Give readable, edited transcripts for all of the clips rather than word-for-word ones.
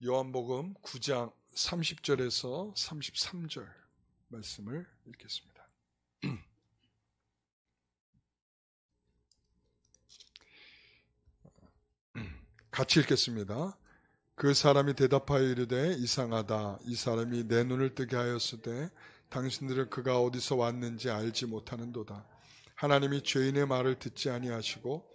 요한복음 9장 30절에서 33절 말씀을 읽겠습니다. 같이 읽겠습니다. 그 사람이 대답하여 이르되 이상하다. 이 사람이 내 눈을 뜨게 하였으되 당신들은 그가 어디서 왔는지 알지 못하는도다. 하나님이 죄인의 말을 듣지 아니하시고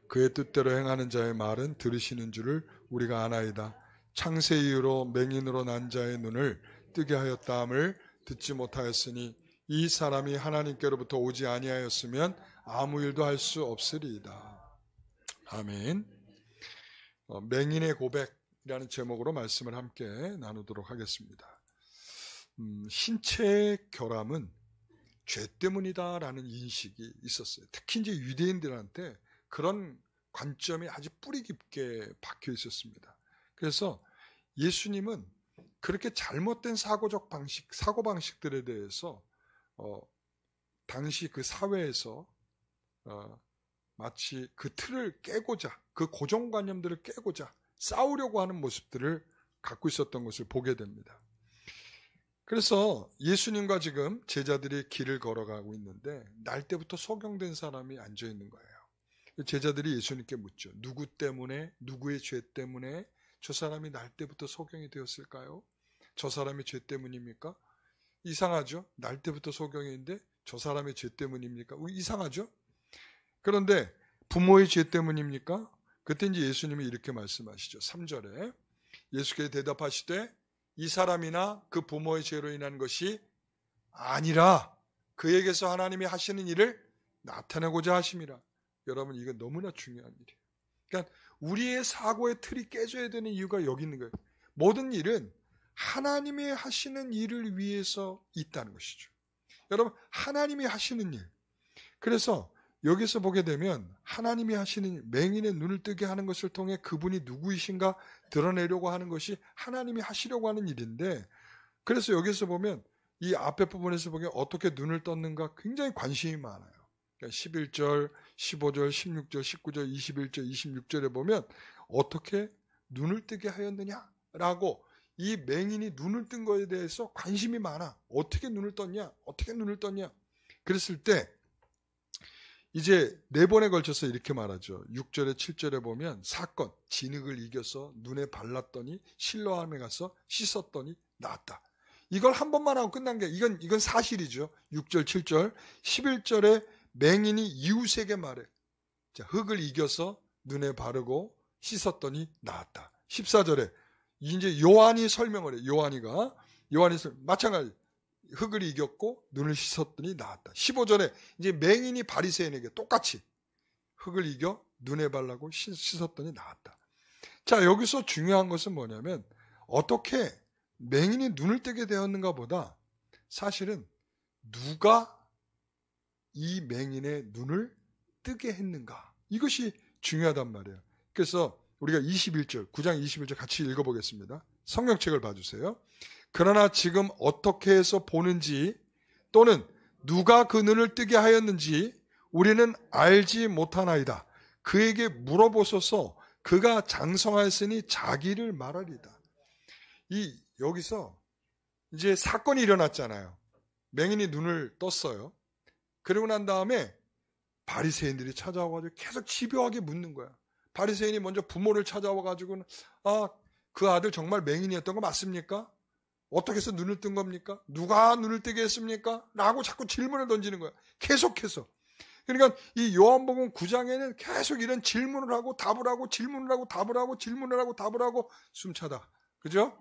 그의 뜻대로 행하는 자의 말은 들으시는 줄을 우리가 아나이다. 창세 이후로 맹인으로 난 자의 눈을 뜨게 하였다함을 듣지 못하였으니 이 사람이 하나님께로부터 오지 아니하였으면 아무 일도 할 수 없으리이다. 아멘. 맹인의 고백이라는 제목으로 말씀을 함께 나누도록 하겠습니다. 신체의 결함은 죄 때문이다라는 인식이 있었어요. 특히 이제 유대인들한테 그런 관점이 아주 뿌리 깊게 박혀 있었습니다. 그래서 예수님은 그렇게 잘못된 사고방식들에 대해서 당시 그 사회에서 마치 그 틀을 깨고자, 그 고정관념들을 깨고자 싸우려고 하는 모습들을 갖고 있었던 것을 보게 됩니다. 그래서 예수님과 지금 제자들이 길을 걸어가고 있는데 날 때부터 소경된 사람이 앉아 있는 거예요. 제자들이 예수님께 묻죠. 누구 때문에, 누구의 죄 때문에 저 사람이 날 때부터 소경이 되었을까요? 저 사람의 죄 때문입니까? 이상하죠? 날 때부터 소경인데 저 사람의 죄 때문입니까? 이상하죠? 그런데 부모의 죄 때문입니까? 그때 이제 예수님이 이렇게 말씀하시죠. 3절에 예수께서 대답하시되 이 사람이나 그 부모의 죄로 인한 것이 아니라 그에게서 하나님이 하시는 일을 나타내고자 하심이라. 여러분 이거 너무나 중요한 일이에요. 그러니까 우리의 사고의 틀이 깨져야 되는 이유가 여기 있는 거예요. 모든 일은 하나님이 하시는 일을 위해서 있다는 것이죠. 여러분 하나님이 하시는 일. 그래서 여기서 보게 되면 하나님이 하시는 맹인의 눈을 뜨게 하는 것을 통해 그분이 누구이신가 드러내려고 하는 것이 하나님이 하시려고 하는 일인데, 그래서 여기서 보면 이 앞에 부분에서 보면 어떻게 눈을 떴는가 굉장히 관심이 많아요. 그러니까 11절, 15절, 16절, 19절, 21절, 26절에 보면 어떻게 눈을 뜨게 하였느냐라고 이 맹인이 눈을 뜬 것에 대해서 관심이 많아. 어떻게 눈을 떴냐? 어떻게 눈을 떴냐? 그랬을 때 이제 4번에 걸쳐서 이렇게 말하죠. 6절에 7절에 보면 사건, 진흙을 이겨서 눈에 발랐더니 실로암에 가서 씻었더니 나았다. 이걸 한 번만 하고 끝난 게 이건 사실이죠. 6절, 7절, 11절에 맹인이 이웃에게 말해. 자, 흙을 이겨서 눈에 바르고 씻었더니 나았다. 14절에 이제 요한이 설명을 해. 요한이 마찬가지. 흙을 이겼고 눈을 씻었더니 나았다. 15절에 이제 맹인이 바리새인에게 똑같이 흙을 이겨 눈에 발라고 씻었더니 나았다. 자, 여기서 중요한 것은 뭐냐면 어떻게 맹인이 눈을 뜨게 되었는가 보다 사실은 누가 이 맹인의 눈을 뜨게 했는가, 이것이 중요하단 말이에요. 그래서 우리가 9장 21절 같이 읽어보겠습니다. 성경책을 봐주세요. 그러나 지금 어떻게 해서 보는지 또는 누가 그 눈을 뜨게 하였는지 우리는 알지 못하나이다. 그에게 물어보소서. 그가 장성하였으니 자기를 말하리다. 여기서 이제 사건이 일어났잖아요. 맹인이 눈을 떴어요. 그러고 난 다음에 바리새인들이 찾아와가지고 계속 집요하게 묻는 거야. 바리새인이 먼저 부모를 찾아와가지고는 그 아들 정말 맹인이었던 거 맞습니까? 어떻게 해서 눈을 뜬 겁니까? 누가 눈을 뜨게 했습니까? 라고 자꾸 질문을 던지는 거야. 계속해서. 그러니까 이 요한복음 9장에는 계속 이런 질문을 하고 답을 하고 질문을 하고 답을 하고 질문을 하고 답을 하고 숨차다. 그죠?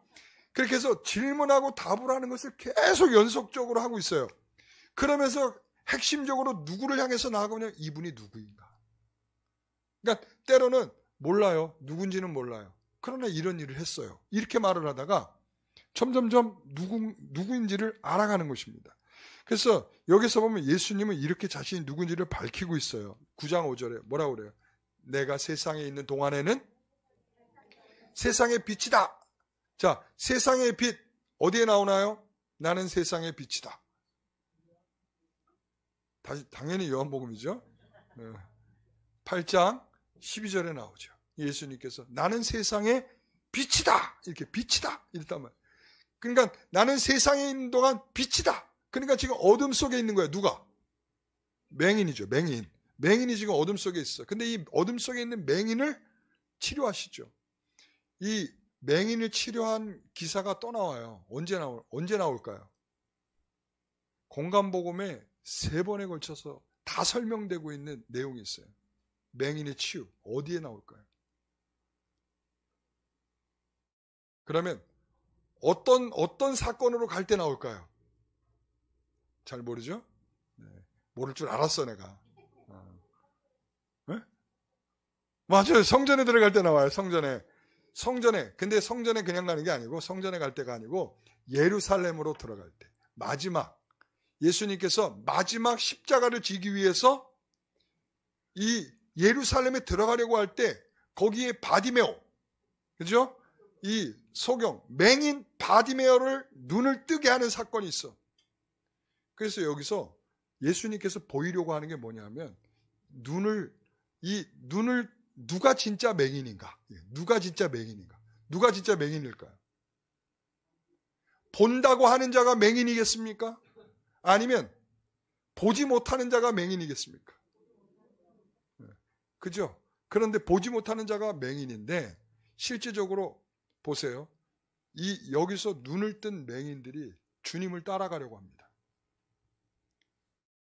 그렇게 해서 질문하고 답을 하는 것을 계속 연속적으로 하고 있어요. 그러면서 핵심적으로 누구를 향해서 나아가면 이분이 누구인가? 그러니까 때로는 몰라요. 누군지는 몰라요. 그러나 이런 일을 했어요. 이렇게 말을 하다가 점점점 누구인지를 알아가는 것입니다. 그래서 여기서 보면 예수님은 이렇게 자신이 누군지를 밝히고 있어요. 9장 5절에 뭐라고 그래요? 내가 세상에 있는 동안에는 세상의 빛이다. 자, 세상의 빛 어디에 나오나요? 나는 세상의 빛이다. 당연히 요한복음이죠. 8장 12절에 나오죠. 예수님께서 나는 세상의 빛이다. 이렇게 빛이다. 이랬단 말이에요. 그러니까 나는 세상에 있는 동안 빛이다. 그러니까 지금 어둠 속에 있는 거야. 누가? 맹인이죠. 맹인. 맹인이 지금 어둠 속에 있어. 근데 이 어둠 속에 있는 맹인을 치료하시죠. 이 맹인을 치료한 기사가 또 나와요. 언제 나올까요? 공간복음에 3번에 걸쳐서 다 설명되고 있는 내용이 있어요. 맹인의 치유. 어디에 나올까요? 그러면 어떤 사건으로 갈 때 나올까요? 잘 모르죠? 네. 모를 줄 알았어, 내가. 네? 맞아요. 성전에 들어갈 때 나와요. 성전에. 근데 성전에 그냥 가는 게 아니고, 성전에 갈 때가 아니고, 예루살렘으로 들어갈 때. 마지막. 예수님께서 마지막 십자가를 지기 위해서 이 예루살렘에 들어가려고 할 때, 거기에 바디메오. 그죠? 이 소경, 맹인 바디메오를 눈을 뜨게 하는 사건이 있어. 그래서 여기서 예수님께서 보이려고 하는 게 뭐냐면, 눈을 누가 진짜 맹인인가? 누가 진짜 맹인인가? 누가 진짜 맹인일까요? 본다고 하는 자가 맹인이겠습니까? 아니면 보지 못하는 자가 맹인이겠습니까? 그죠? 그런데 보지 못하는 자가 맹인인데 실제적으로 보세요. 여기서 눈을 뜬 맹인들이 주님을 따라가려고 합니다.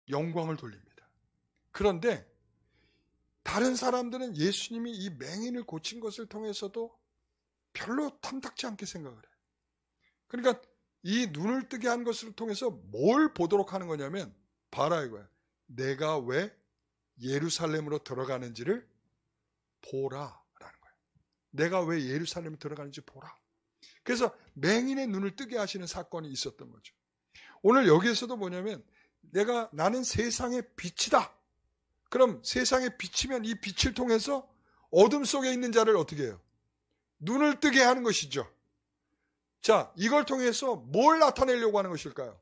영광을 돌립니다. 그런데 다른 사람들은 예수님이 이 맹인을 고친 것을 통해서도 별로 탐탁지 않게 생각을 해요. 그러니까 이 눈을 뜨게 한 것을 통해서 뭘 보도록 하는 거냐면, 봐라 이거야. 내가 왜 예루살렘으로 들어가는지를 보라라는 거예요. 내가 왜 예루살렘에 들어가는지 보라. 그래서 맹인의 눈을 뜨게 하시는 사건이 있었던 거죠. 오늘 여기에서도 뭐냐면, 나는 세상의 빛이다. 그럼 세상에 비치면 이 빛을 통해서 어둠 속에 있는 자를 어떻게 해요? 눈을 뜨게 하는 것이죠. 자, 이걸 통해서 뭘 나타내려고 하는 것일까요?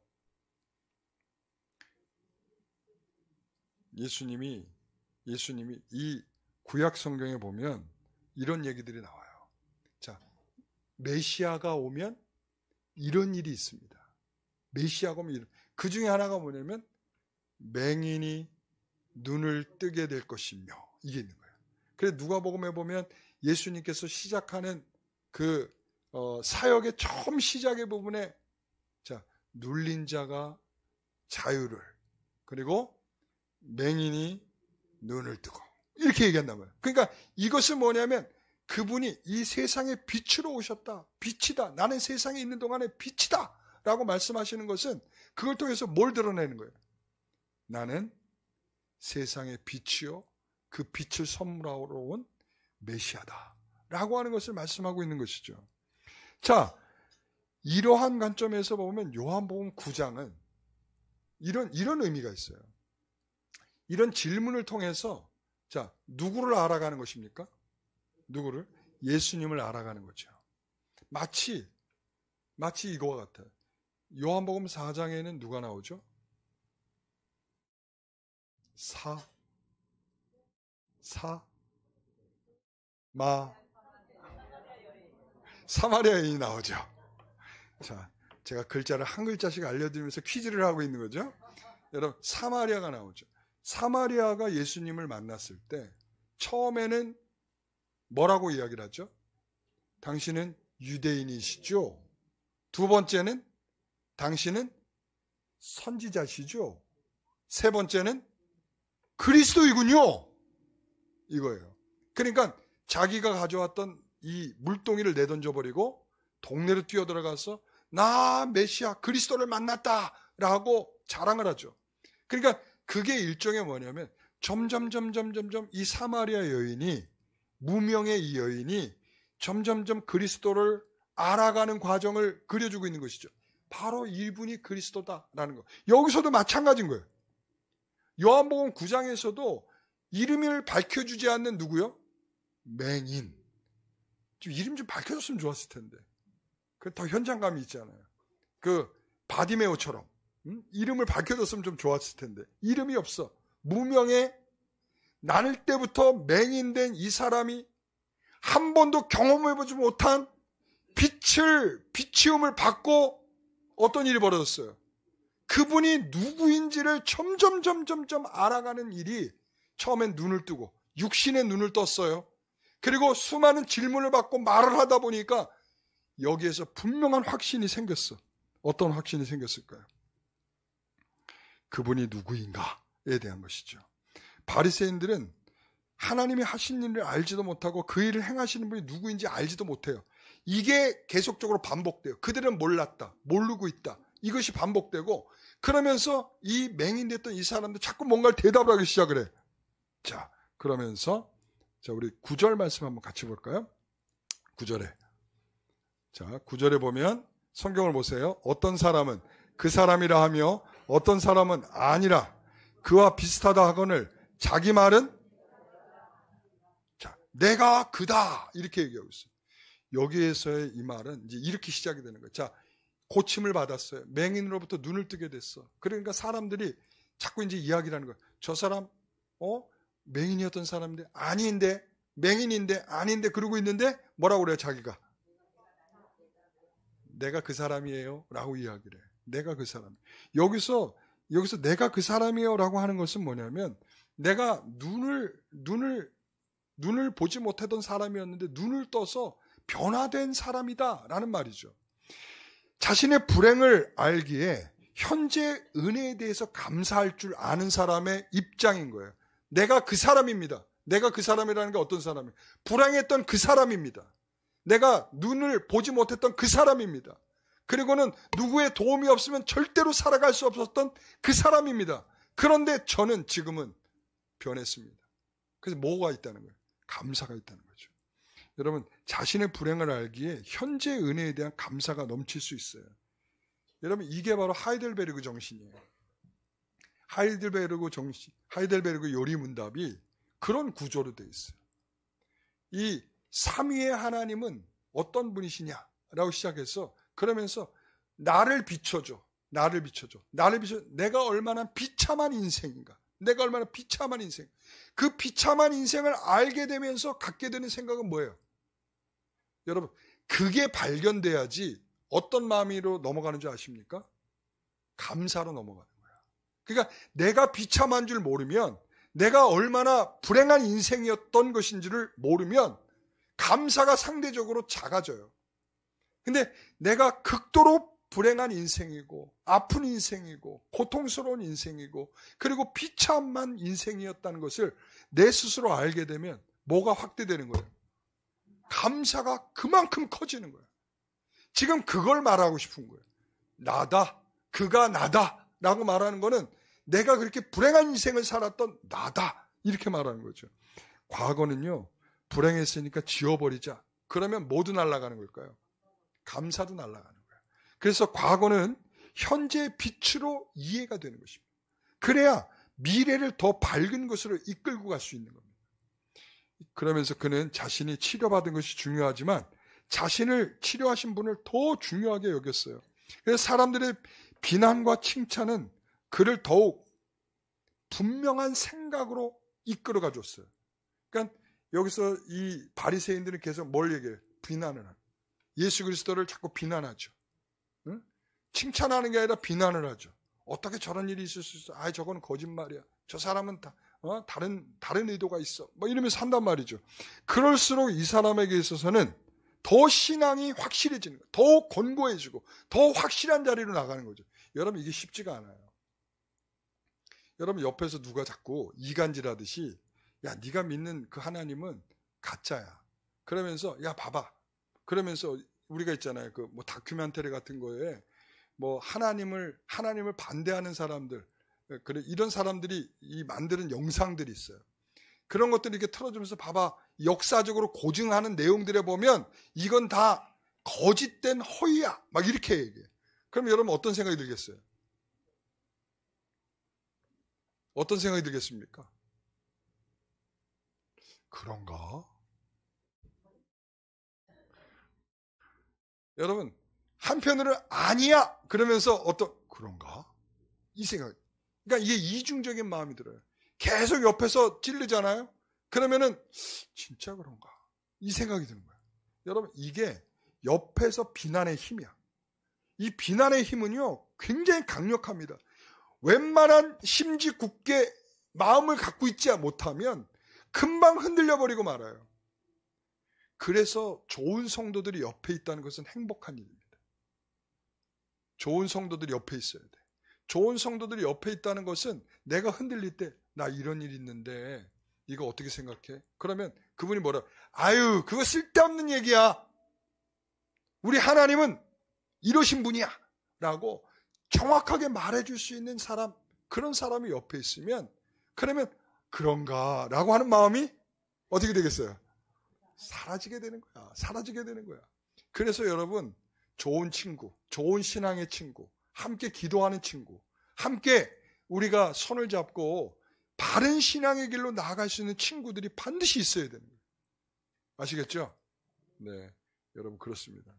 예수님이 이 구약 성경에 보면 이런 얘기들이 나와요. 자, 메시아가 오면 이런 일이 있습니다. 메시아가 오면 그 중에 하나가 뭐냐면 맹인이 눈을 뜨게 될 것이며, 이게 있는 거예요. 그래서 누가복음에 보면 예수님께서 시작하는 그 사역의 처음 시작의 부분에, 자, 눌린 자가 자유를, 그리고 맹인이 눈을 뜨고, 이렇게 얘기한단 말이에요. 그러니까 이것은 뭐냐면 그분이 이 세상에 빛으로 오셨다. 빛이다. 나는 세상에 있는 동안에 빛이다. 라고 말씀하시는 것은 그걸 통해서 뭘 드러내는 거예요? 나는 세상의 빛이요, 그 빛을 선물하러 온 메시아다 라고 하는 것을 말씀하고 있는 것이죠. 자, 이러한 관점에서 보면 요한복음 9장은 이런 의미가 있어요. 이런 질문을 통해서, 자, 누구를 알아가는 것입니까? 누구를? 예수님을 알아가는 거죠. 마치 이거와 같아요. 요한복음 4장에는 누가 나오죠? 사마리아 여인이 나오죠. 자, 제가 글자를 한 글자씩 알려드리면서 퀴즈를 하고 있는 거죠. 여러분, 사마리아가 나오죠. 사마리아가 예수님을 만났을 때 처음에는 뭐라고 이야기를 하죠? 당신은 유대인이시죠? 두 번째는 당신은 선지자시죠? 세 번째는 그리스도이군요. 이거예요. 그러니까 자기가 가져왔던 이 물동이를 내던져버리고 동네로 뛰어들어가서 나 메시아 그리스도를 만났다라고 자랑을 하죠. 그러니까 그게 일종의 뭐냐면 점점 이 사마리아 여인이, 무명의 이 여인이 점점점 그리스도를 알아가는 과정을 그려주고 있는 것이죠. 바로 이분이 그리스도다라는 거. 여기서도 마찬가지인 거예요. 요한복음 9장에서도 이름을 밝혀주지 않는 누구요? 맹인. 좀 이름 좀 밝혀줬으면 좋았을 텐데. 그 더 현장감이 있잖아요. 그 바디메오처럼 이름을 밝혀줬으면 좀 좋았을 텐데 이름이 없어. 무명의 나눌 때부터 맹인된 이 사람이 한 번도 경험해보지 못한 비치움을 받고 어떤 일이 벌어졌어요? 그분이 누구인지를 점점 알아가는 일이 처음엔 눈을 뜨고 육신의 눈을 떴어요. 그리고 수많은 질문을 받고 말을 하다 보니까 여기에서 분명한 확신이 생겼어. 어떤 확신이 생겼을까요? 그분이 누구인가에 대한 것이죠. 바리새인들은 하나님이 하신 일을 알지도 못하고 그 일을 행하시는 분이 누구인지 알지도 못해요. 이게 계속적으로 반복돼요. 그들은 몰랐다, 모르고 있다. 이것이 반복되고 그러면서 이 맹인됐던 이 사람들 자꾸 뭔가를 대답을 하기 시작을 해. 자, 그러면서 우리 9절 말씀 한번 같이 볼까요? 9절에. 자, 9절에 보면 성경을 보세요. 어떤 사람은 그 사람이라 하며 어떤 사람은 아니라 그와 비슷하다 하거늘 자기 말은 자, 내가 그다 이렇게 얘기하고 있어요. 여기에서의 이 말은 이제 이렇게 시작이 되는 거예요. 자, 고침을 받았어요. 맹인으로부터 눈을 뜨게 됐어. 그러니까 사람들이 자꾸 이제 이야기를 하는 거예요. 저 사람 맹인이었던 사람인데 아닌데 맹인인데 아닌데 그러고 있는데 뭐라고 그래요? 자기가 내가 그 사람이에요 라고 이야기를 해요. 내가 그 사람. 여기서 내가 그 사람이에요 라고 하는 것은 뭐냐면 내가 눈을 보지 못하던 사람이었는데 눈을 떠서 변화된 사람이다 라는 말이죠. 자신의 불행을 알기에 현재 은혜에 대해서 감사할 줄 아는 사람의 입장인 거예요. 내가 그 사람입니다. 내가 그 사람이라는 게 어떤 사람이에요? 불행했던 그 사람입니다. 내가 눈을 보지 못했던 그 사람입니다. 그리고는 누구의 도움이 없으면 절대로 살아갈 수 없었던 그 사람입니다. 그런데 저는 지금은 변했습니다. 그래서 뭐가 있다는 거예요? 감사가 있다는 거죠. 여러분, 자신의 불행을 알기에 현재 은혜에 대한 감사가 넘칠 수 있어요. 여러분, 이게 바로 하이델베르그 정신이에요. 하이델베르그 요리문답이 그런 구조로 되어 있어요. 이 삼위의 하나님은 어떤 분이시냐라고 시작해서 그러면서 나를 비춰줘. 내가 얼마나 비참한 인생인가. 내가 얼마나 비참한 인생. 그 비참한 인생을 알게 되면서 갖게 되는 생각은 뭐예요? 여러분, 그게 발견돼야지 어떤 마음으로 넘어가는 줄 아십니까? 감사로 넘어가는 거야. 그러니까 내가 비참한 줄 모르면, 내가 얼마나 불행한 인생이었던 것인지를 모르면 감사가 상대적으로 작아져요. 근데 내가 극도로 불행한 인생이고 아픈 인생이고 고통스러운 인생이고 그리고 비참한 인생이었다는 것을 내 스스로 알게 되면 뭐가 확대되는 거예요? 감사가 그만큼 커지는 거예요. 지금 그걸 말하고 싶은 거예요. 나다, 그가 나다 라고 말하는 거는 내가 그렇게 불행한 인생을 살았던 나다 이렇게 말하는 거죠. 과거는요, 불행했으니까 지워버리자. 그러면 모두 날아가는 걸까요? 감사도 날아가는 거예요. 그래서 과거는 현재의 빛으로 이해가 되는 것입니다. 그래야 미래를 더 밝은 것으로 이끌고 갈 수 있는 겁니다. 그러면서 그는 자신이 치료받은 것이 중요하지만 자신을 치료하신 분을 더 중요하게 여겼어요. 그래서 사람들의 비난과 칭찬은 그를 더욱 분명한 생각으로 이끌어가 줬어요. 그러니까 여기서 이 바리새인들은 계속 뭘 얘기해요? 비난을 하는. 예수 그리스도를 자꾸 비난하죠. 응? 칭찬하는 게 아니라 비난을 하죠. 어떻게 저런 일이 있을 수 있어? 아, 저건 거짓말이야. 저 사람은 다른 의도가 있어. 뭐 이러면서 산단 말이죠. 그럴수록 이 사람에게 있어서는 더 신앙이 확실해지는 거예요. 더 권고해지고 더 확실한 자리로 나가는 거죠. 여러분, 이게 쉽지가 않아요. 여러분, 옆에서 누가 자꾸 이간질하듯이 야, 네가 믿는 그 하나님은 가짜야. 그러면서 야, 봐봐. 그러면서 우리가 있잖아요. 그 뭐 다큐멘터리 같은 거에 뭐 하나님을 반대하는 사람들, 그래 이런 사람들이 이 만드는 영상들이 있어요. 그런 것들 이렇게 틀어주면서 봐봐. 역사적으로 고증하는 내용들에 보면 이건 다 거짓된 허위야. 막 이렇게 얘기해. 그럼 여러분 어떤 생각이 들겠어요? 어떤 생각이 들겠습니까? 그런가? 여러분, 한편으로 아니야! 그러면서 그런가? 이 생각. 그러니까 이게 이중적인 마음이 들어요. 계속 옆에서 찌르잖아요? 그러면은, 진짜 그런가? 이 생각이 드는 거예요. 여러분, 이게 옆에서 비난의 힘이야. 이 비난의 힘은요, 굉장히 강력합니다. 웬만한 심지 굳게 마음을 갖고 있지 못하면 금방 흔들려 버리고 말아요. 그래서 좋은 성도들이 옆에 있다는 것은 행복한 일입니다. 좋은 성도들이 옆에 있어야 돼. 좋은 성도들이 옆에 있다는 것은 내가 흔들릴 때 나 이런 일 있는데 이거 어떻게 생각해? 그러면 그분이 뭐라? 아유, 그거 쓸데없는 얘기야. 우리 하나님은 이러신 분이야. 라고 정확하게 말해줄 수 있는 사람, 그런 사람이 옆에 있으면 그러면 그런가 라고 하는 마음이 어떻게 되겠어요? 사라지게 되는 거야. 사라지게 되는 거야. 그래서 여러분, 좋은 친구, 좋은 신앙의 친구, 함께 기도하는 친구, 함께 우리가 손을 잡고 바른 신앙의 길로 나아갈 수 있는 친구들이 반드시 있어야 되는 거예요. 아시겠죠? 네, 여러분 그렇습니다.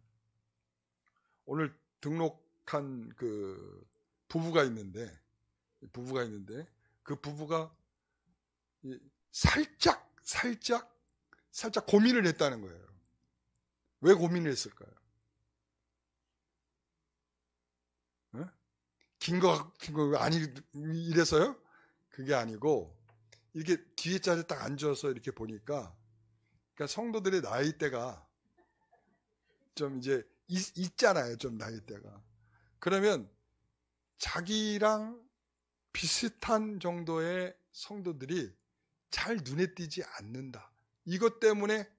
오늘 등록한 그 부부가 있는데 그 부부가 살짝 고민을 했다는 거예요. 왜 고민을 했을까요? 긴 거 아니 이래서요? 그게 아니고 이렇게 뒤에 자리에 딱 앉아서 이렇게 보니까 그러니까 성도들의 나이대가 좀 이제 있잖아요. 좀 나이대가. 그러면 자기랑 비슷한 정도의 성도들이 잘 눈에 띄지 않는다. 이것 때문에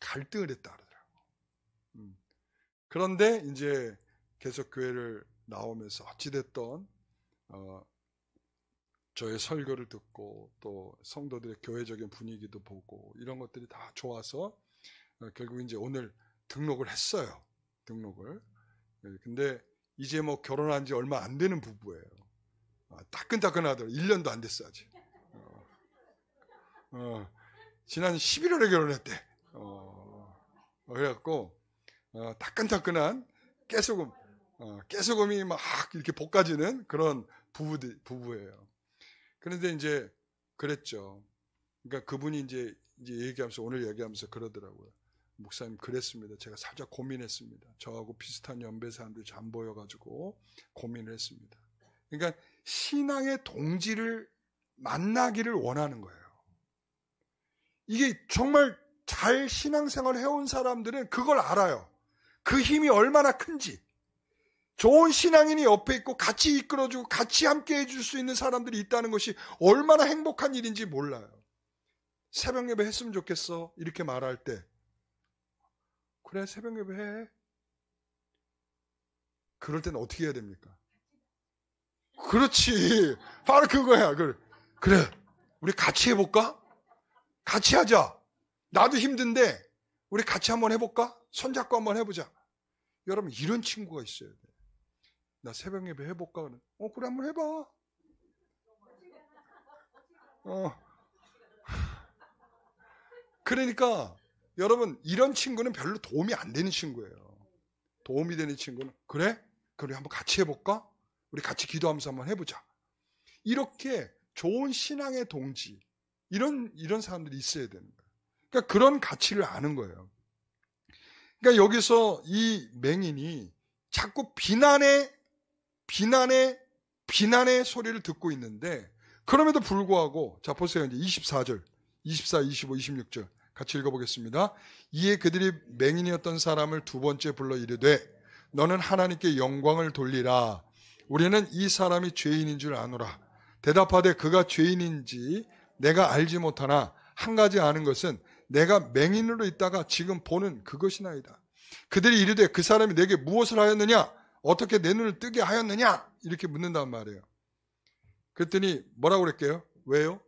갈등을 했다 그러더라고요. 그런데 이제 계속 교회를 나오면서 어찌됐던 저의 설교를 듣고 또 성도들의 교회적인 분위기도 보고 이런 것들이 다 좋아서 결국 이제 오늘 등록을 했어요. 등록을. 근데 이제 뭐 결혼한 지 얼마 안 되는 부부예요. 따끈따끈하더라고요. 1년도 안 됐어 아직. 지난 11월에 결혼했대. 그래갖고 따끈따끈한 깨소금이 막 이렇게 볶아지는 그런 부부예요. 그런데 이제 그랬죠. 그러니까 그분이 이제 얘기하면서 오늘 얘기하면서 그러더라고요. 목사님 그랬습니다. 제가 살짝 고민했습니다. 저하고 비슷한 연배 사람들이 잘 안 보여가지고 고민을 했습니다. 그러니까 신앙의 동지를 만나기를 원하는 거예요. 이게 정말 잘 신앙생활 해온 사람들은 그걸 알아요. 그 힘이 얼마나 큰지. 좋은 신앙인이 옆에 있고 같이 이끌어주고 같이 함께 해줄 수 있는 사람들이 있다는 것이 얼마나 행복한 일인지 몰라요. 새벽 예배 했으면 좋겠어. 이렇게 말할 때 그래 새벽 예배 해. 그럴 때는 어떻게 해야 됩니까? 그렇지. 바로 그거야. 그래 우리 같이 해볼까? 같이 하자. 나도 힘든데 우리 같이 한번 해볼까? 손잡고 한번 해보자. 여러분 이런 친구가 있어야 돼. 나 새벽 예배 해볼까? 그래 한번 해봐. 그러니까 여러분 이런 친구는 별로 도움이 안 되는 친구예요. 도움이 되는 친구는 그래? 그럼 우리 한번 같이 해볼까? 우리 같이 기도하면서 한번 해보자. 이렇게 좋은 신앙의 동지 이런 사람들이 있어야 되는 거예요. 그러니까 그런 가치를 아는 거예요. 그러니까 여기서 이 맹인이 자꾸 비난의 소리를 듣고 있는데 그럼에도 불구하고 자 보세요. 이제 24절, 24, 25, 26절 같이 읽어보겠습니다. 이에 그들이 맹인이었던 사람을 두 번째 불러 이르되 너는 하나님께 영광을 돌리라. 우리는 이 사람이 죄인인 줄 아노라. 대답하되 그가 죄인인지 내가 알지 못하나 한 가지 아는 것은 내가 맹인으로 있다가 지금 보는 그것이나이다. 그들이 이르되 그 사람이 내게 무엇을 하였느냐? 어떻게 내 눈을 뜨게 하였느냐? 이렇게 묻는단 말이에요. 그랬더니 뭐라고 그랬게요? 왜요?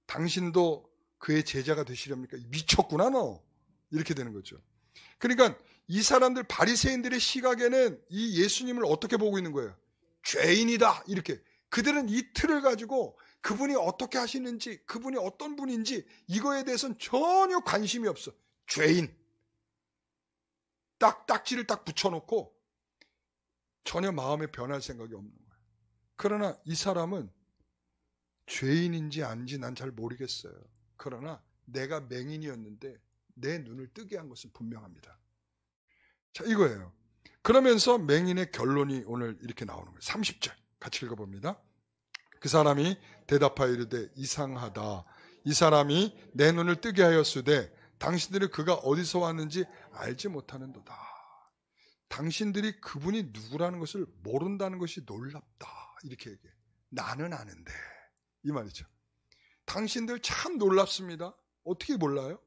당신도 그의 제자가 되시렵니까? 미쳤구나 너. 이렇게 되는 거죠. 그러니까 이 사람들 바리새인들의 시각에는 이 예수님을 어떻게 보고 있는 거예요? 죄인이다. 이렇게. 그들은 이 틀을 가지고 그분이 어떻게 하시는지 그분이 어떤 분인지 이거에 대해서는 전혀 관심이 없어. 죄인. 딱지를 딱 붙여놓고 전혀 마음에 변할 생각이 없는 거예요. 그러나 이 사람은 죄인인지 아닌지 난 잘 모르겠어요. 그러나 내가 맹인이었는데 내 눈을 뜨게 한 것은 분명합니다. 자, 이거예요. 그러면서 맹인의 결론이 오늘 이렇게 나오는 거예요. 30절 같이 읽어봅니다. 그 사람이 대답하여 이르되 이상하다. 이 사람이 내 눈을 뜨게 하였으되 당신들이 그가 어디서 왔는지 알지 못하는도다. 당신들이 그분이 누구라는 것을 모른다는 것이 놀랍다. 이렇게 얘기해. 나는 아는데. 이 말이죠. 당신들 참 놀랍습니다. 어떻게 몰라요?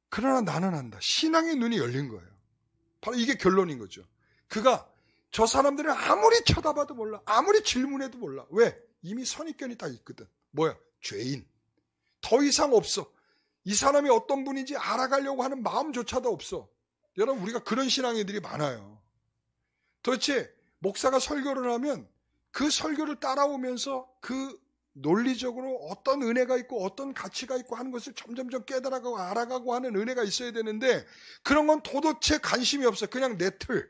그러나 나는 안다. 신앙의 눈이 열린 거예요. 바로 이게 결론인 거죠. 그가 저 사람들은 아무리 쳐다봐도 몰라. 아무리 질문해도 몰라. 왜? 이미 선입견이 다 있거든. 뭐야? 죄인. 더 이상 없어. 이 사람이 어떤 분인지 알아가려고 하는 마음조차도 없어. 여러분, 우리가 그런 신앙인들이 많아요. 도대체 목사가 설교를 하면 그 설교를 따라오면서 그 논리적으로 어떤 은혜가 있고 어떤 가치가 있고 하는 것을 점점점 깨달아가고 알아가고 하는 은혜가 있어야 되는데 그런 건 도대체 관심이 없어. 그냥 내 틀.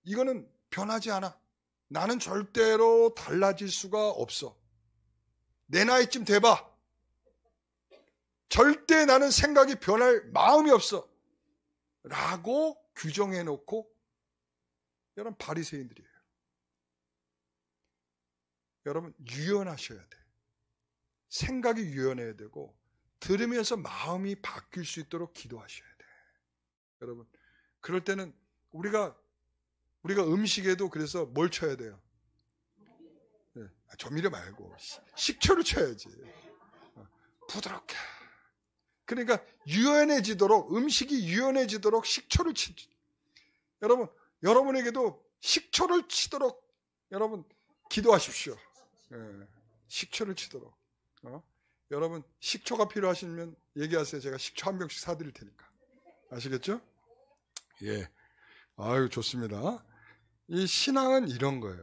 이거는 변하지 않아. 나는 절대로 달라질 수가 없어. 내 나이쯤 돼봐. 절대 나는 생각이 변할 마음이 없어. 라고 규정해놓고 여러분 바리새인들이에요. 여러분 유연하셔야 돼. 생각이 유연해야 되고 들으면서 마음이 바뀔 수 있도록 기도하셔야 돼. 여러분 그럴 때는 우리가 음식에도 그래서 뭘 쳐야 돼요? 네, 조미료 말고 식초를 쳐야지. 부드럽게. 그러니까 유연해지도록 음식이 유연해지도록 식초를 치지. 여러분에게도 식초를 치도록 여러분 기도하십시오. 네, 식초를 치도록. 여러분 식초가 필요하시면 얘기하세요. 제가 식초 한 병씩 사드릴 테니까. 아시겠죠? 예. 아유 좋습니다. 이 신앙은 이런 거예요.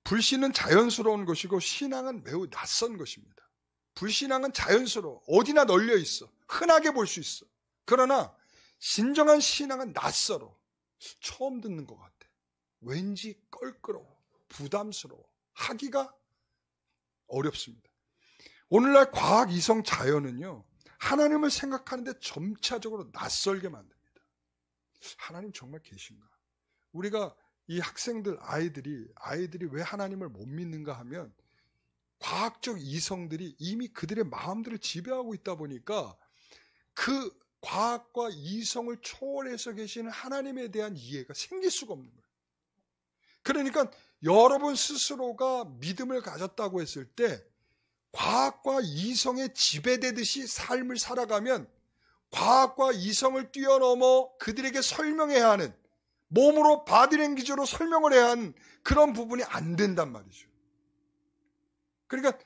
불신은 자연스러운 것이고 신앙은 매우 낯선 것입니다. 불신앙은 자연스러워. 어디나 널려 있어. 흔하게 볼 수 있어. 그러나 진정한 신앙은 낯설어. 처음 듣는 것 같아. 왠지 껄끄러워. 부담스러워. 하기가 어렵습니다. 오늘날 과학, 이성, 자연은요. 하나님을 생각하는데 점차적으로 낯설게 만듭니다. 하나님 정말 계신가? 우리가 이 학생들, 아이들이 왜 하나님을 못 믿는가 하면 과학적 이성들이 이미 그들의 마음들을 지배하고 있다 보니까 그 과학과 이성을 초월해서 계시는 하나님에 대한 이해가 생길 수가 없는 거예요. 그러니까 여러분 스스로가 믿음을 가졌다고 했을 때 과학과 이성에 지배되듯이 삶을 살아가면 과학과 이성을 뛰어넘어 그들에게 설명해야 하는 몸으로 바디랭귀지로 설명을 해야 하는 그런 부분이 안 된단 말이죠. 그러니까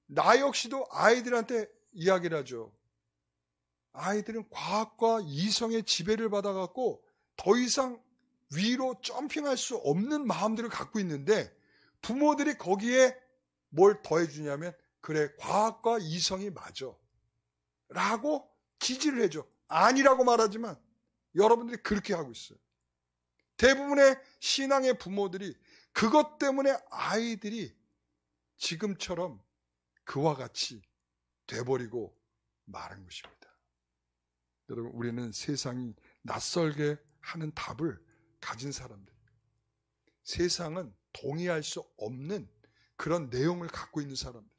나 역시도 아이들한테 이야기를 하죠. 아이들은 과학과 이성의 지배를 받아갖고 더 이상 위로 점핑할 수 없는 마음들을 갖고 있는데 부모들이 거기에 뭘 더해주냐면 그래 과학과 이성이 맞아 라고 지지를 해줘. 아니라고 말하지만 여러분들이 그렇게 하고 있어요. 대부분의 신앙의 부모들이 그것 때문에 아이들이 지금처럼 그와 같이 돼버리고 마른 것입니다. 여러분 우리는 세상이 낯설게 하는 답을 가진 사람들. 세상은 동의할 수 없는 그런 내용을 갖고 있는 사람들.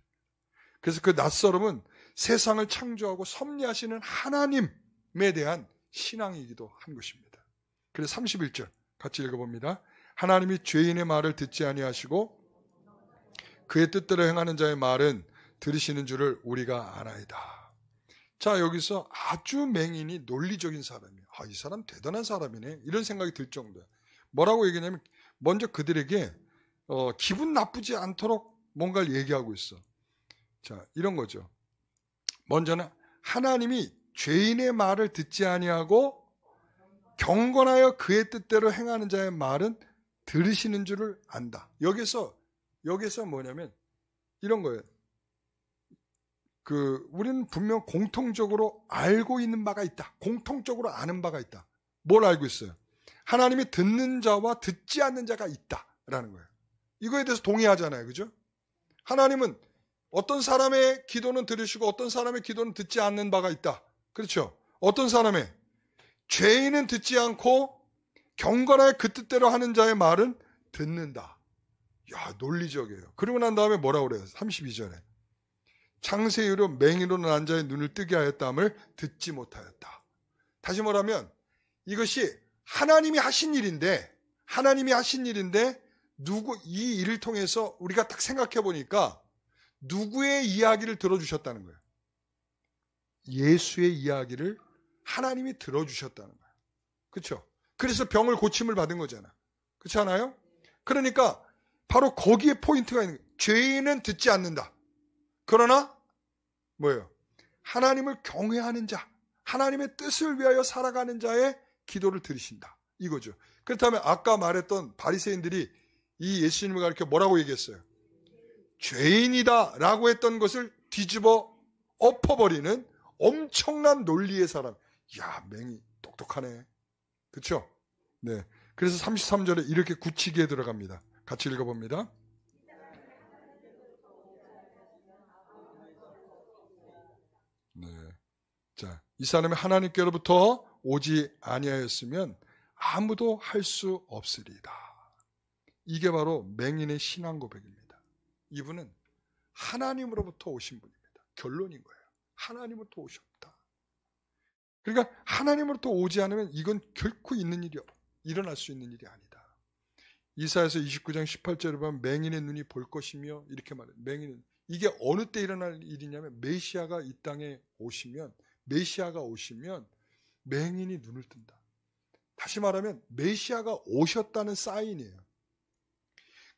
그래서 그 낯설음은 세상을 창조하고 섭리하시는 하나님에 대한 신앙이기도 한 것입니다. 그래서 31절 같이 읽어봅니다. 하나님이 죄인의 말을 듣지 아니하시고 그의 뜻대로 행하는 자의 말은 들으시는 줄을 우리가 아나이다. 자, 여기서 아주 맹인이 논리적인 사람이에요. 아, 이 사람 대단한 사람이네. 이런 생각이 들 정도야. 뭐라고 얘기하냐면 먼저 그들에게 기분 나쁘지 않도록 뭔가를 얘기하고 있어. 자, 이런 거죠. 먼저는 하나님이 죄인의 말을 듣지 아니하고 경건하여 그의 뜻대로 행하는 자의 말은 들으시는 줄을 안다. 여기서 뭐냐면 이런 거예요. 우리는 분명 공통적으로 알고 있는 바가 있다. 공통적으로 아는 바가 있다. 뭘 알고 있어요? 하나님이 듣는 자와 듣지 않는 자가 있다라는 거예요. 이거에 대해서 동의하잖아요. 그죠? 하나님은 어떤 사람의 기도는 들으시고 어떤 사람의 기도는 듣지 않는 바가 있다. 그렇죠? 어떤 사람의 죄인은 듣지 않고 경건하게 그 뜻대로 하는 자의 말은 듣는다. 야, 논리적이에요. 그러고 난 다음에 뭐라고 그래요? 32절에. 창세 이후로 맹인으로 난 자의 눈을 뜨게 하였다함을 듣지 못하였다. 다시 말하면 이것이 하나님이 하신 일인데 이 일을 통해서 우리가 딱 생각해 보니까 누구의 이야기를 들어주셨다는 거예요? 예수의 이야기를 하나님이 들어주셨다는 거예요. 그렇죠? 그래서 병을 고침을 받은 거잖아. 그렇지 않아요? 그러니까 바로 거기에 포인트가 있는 거예요. 죄인은 듣지 않는다. 그러나 뭐예요? 하나님을 경외하는 자, 하나님의 뜻을 위하여 살아가는 자의 기도를 들으신다. 이거죠. 그렇다면 아까 말했던 바리새인들이 이 예수님을 가리켜 뭐라고 얘기했어요? 죄인이다 라고 했던 것을 뒤집어 엎어버리는 엄청난 논리의 사람. 야, 맹이 똑똑하네. 그렇죠? 네. 그래서 33절에 이렇게 굳히기에 들어갑니다. 같이 읽어봅니다. 네. 자, 이 사람이 하나님께로부터 오지 아니하였으면 아무도 할 수 없으리다. 이게 바로 맹인의 신앙 고백입니다. 이분은 하나님으로부터 오신 분입니다. 결론인 거예요. 하나님으로부터 오셨다. 그러니까 하나님으로부터 오지 않으면 이건 결코 일어날 수 있는 일이 아니다. 이사야서 29장 18절에 보면 맹인의 눈이 볼 것이며 이렇게 말해요. 맹인은 이게 어느 때 일어날 일이냐면 메시아가 이 땅에 오시면 맹인이 눈을 뜬다. 다시 말하면 메시아가 오셨다는 사인이에요.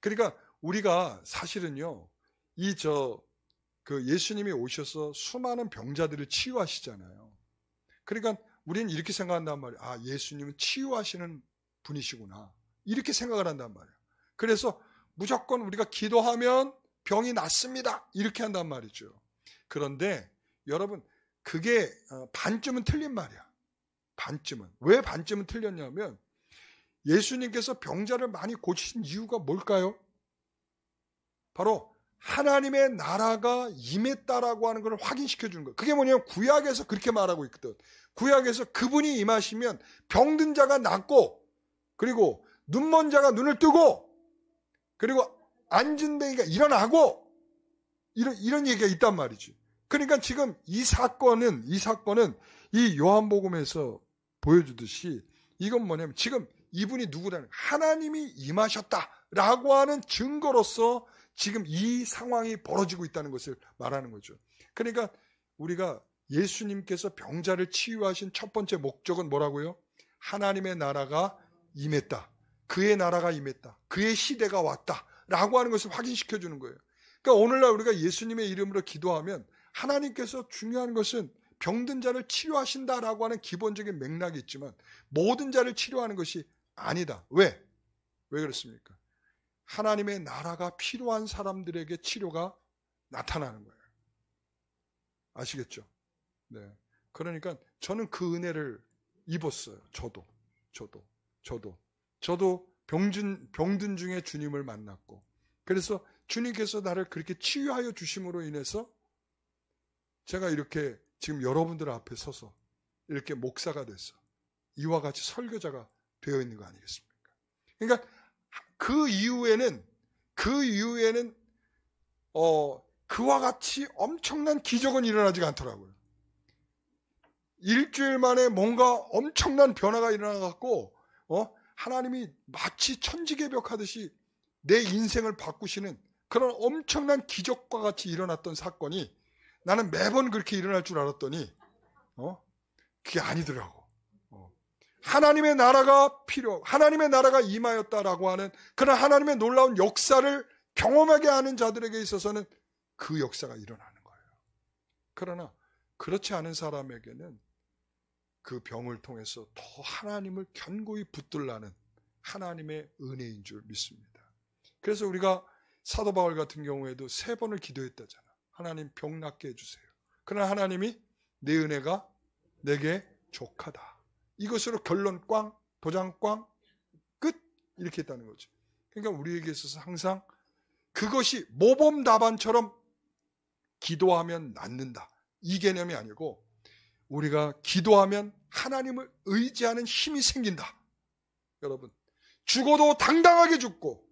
그러니까 우리가 사실은요, 예수님이 오셔서 수많은 병자들을 치유하시잖아요. 그러니까 우리는 이렇게 생각한단 말이에요. 아, 예수님은 치유하시는 분이시구나. 이렇게 생각을 한단 말이에요. 그래서 무조건 우리가 기도하면 병이 낫습니다. 이렇게 한단 말이죠. 그런데 여러분, 그게 반쯤은 틀린 말이야. 반쯤은. 왜 반쯤은 틀렸냐면 예수님께서 병자를 많이 고치신 이유가 뭘까요? 바로 하나님의 나라가 임했다라고 하는 걸 확인시켜 주는 거예요. 그게 뭐냐면 구약에서 그렇게 말하고 있거든. 구약에서 그분이 임하시면 병든 자가 낫고, 그리고 눈먼 자가 눈을 뜨고, 그리고 앉은 뱅이가 일어나고, 이런 얘기가 있단 말이지. 그러니까 지금 이 사건은 이 요한복음에서 보여주듯이 이건 뭐냐면 지금 이분이 누구라는, 하나님이 임하셨다라고 하는 증거로서 지금 이 상황이 벌어지고 있다는 것을 말하는 거죠. 그러니까 우리가 예수님께서 병자를 치유하신 첫 번째 목적은 뭐라고요? 하나님의 나라가 임했다. 그의 나라가 임했다. 그의 시대가 왔다. 라고 하는 것을 확인시켜 주는 거예요. 그러니까 오늘날 우리가 예수님의 이름으로 기도하면 하나님께서 중요한 것은 병든 자를 치료하신다라고 하는 기본적인 맥락이 있지만 모든 자를 치료하는 것이 아니다. 왜? 왜 그렇습니까? 하나님의 나라가 필요한 사람들에게 치료가 나타나는 거예요. 아시겠죠? 네. 그러니까 저는 그 은혜를 입었어요. 저도 병든 중에 주님을 만났고, 그래서 주님께서 나를 그렇게 치유하여 주심으로 인해서 제가 이렇게 지금 여러분들 앞에 서서 이렇게 목사가 돼서 이와 같이 설교자가 되어 있는 거 아니겠습니까? 그러니까 그 이후에는 그와 같이 엄청난 기적은 일어나지가 않더라고요. 일주일 만에 뭔가 엄청난 변화가 일어나갖고 하나님이 마치 천지개벽하듯이 내 인생을 바꾸시는 그런 엄청난 기적과 같이 일어났던 사건이 나는 매번 그렇게 일어날 줄 알았더니 그게 아니더라고. 하나님의 나라가 하나님의 나라가 임하였다라고 하는 그런 하나님의 놀라운 역사를 경험하게 하는 자들에게 있어서는 그 역사가 일어나는 거예요. 그러나 그렇지 않은 사람에게는 그 병을 통해서 더 하나님을 견고히 붙들라는 하나님의 은혜인 줄 믿습니다. 그래서 우리가 사도 바울 같은 경우에도 3번을 기도했다잖아. 하나님 병 낫게 해주세요. 그러나 하나님이 내 은혜가 내게 족하다. 이것으로 결론 꽝, 도장 꽝, 끝 이렇게 했다는 거죠. 그러니까 우리에게 있어서 항상 그것이 모범 답안처럼 기도하면 낫는다. 이 개념이 아니고 우리가 기도하면 하나님을 의지하는 힘이 생긴다. 여러분, 죽어도 당당하게 죽고,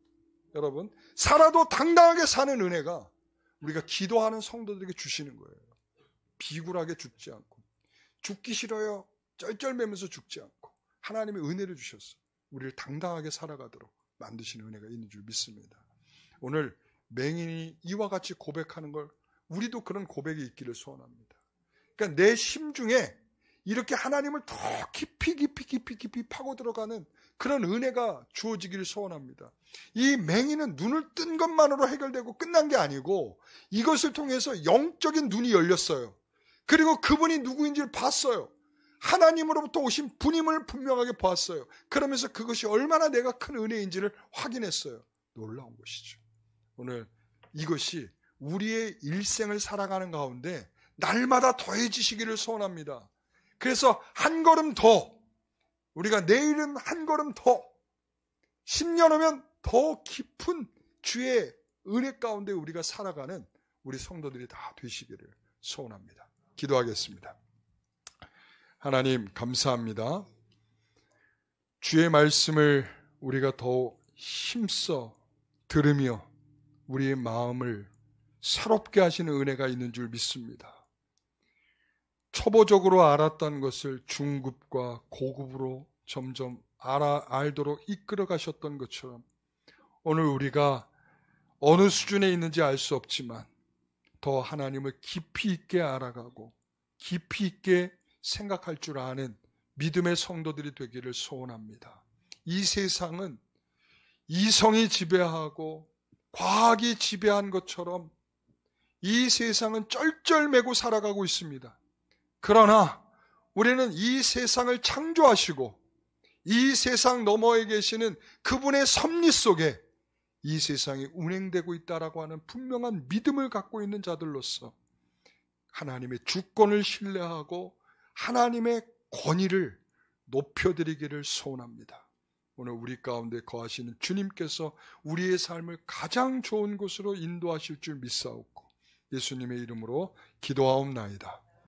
여러분, 살아도 당당하게 사는 은혜가 우리가 기도하는 성도들에게 주시는 거예요. 비굴하게 죽지 않고, 죽기 싫어요 쩔쩔매면서 죽지 않고 하나님의 은혜를 주셔서 우리를 당당하게 살아가도록 만드시는 은혜가 있는 줄 믿습니다. 오늘 맹인이 이와 같이 고백하는 걸 우리도 그런 고백이 있기를 소원합니다. 그러니까 내 심중에 이렇게 하나님을 더 깊이 파고 들어가는 그런 은혜가 주어지기를 소원합니다. 이 맹인은 눈을 뜬 것만으로 해결되고 끝난 게 아니고 이것을 통해서 영적인 눈이 열렸어요. 그리고 그분이 누구인지를 봤어요. 하나님으로부터 오신 분임을 분명하게 보았어요. 그러면서 그것이 얼마나 내가 큰 은혜인지를 확인했어요. 놀라운 것이죠. 오늘 이것이 우리의 일생을 살아가는 가운데 날마다 더해지시기를 소원합니다. 그래서 한 걸음 더, 우리가 내일은 한 걸음 더, 10년 후면 더 깊은 주의 은혜 가운데 우리가 살아가는 우리 성도들이 다 되시기를 소원합니다. 기도하겠습니다. 하나님 감사합니다. 주의 말씀을 우리가 더 힘써 들으며 우리의 마음을 새롭게 하시는 은혜가 있는 줄 믿습니다. 초보적으로 알았던 것을 중급과 고급으로 점점 알도록 이끌어 가셨던 것처럼 오늘 우리가 어느 수준에 있는지 알 수 없지만 더 하나님을 깊이 있게 알아가고 깊이 있게 생각할 줄 아는 믿음의 성도들이 되기를 소원합니다. 이 세상은 이성이 지배하고 과학이 지배한 것처럼 이 세상은 쩔쩔매고 살아가고 있습니다. 그러나 우리는 이 세상을 창조하시고 이 세상 너머에 계시는 그분의 섭리 속에 이 세상이 운행되고 있다라고 하는 분명한 믿음을 갖고 있는 자들로서 하나님의 주권을 신뢰하고 하나님의 권위를 높여드리기를 소원합니다. 오늘 우리 가운데 거하시는 주님께서 우리의 삶을 가장 좋은 곳으로 인도하실 줄 믿사옵고 예수님의 이름으로 기도하옵나이다.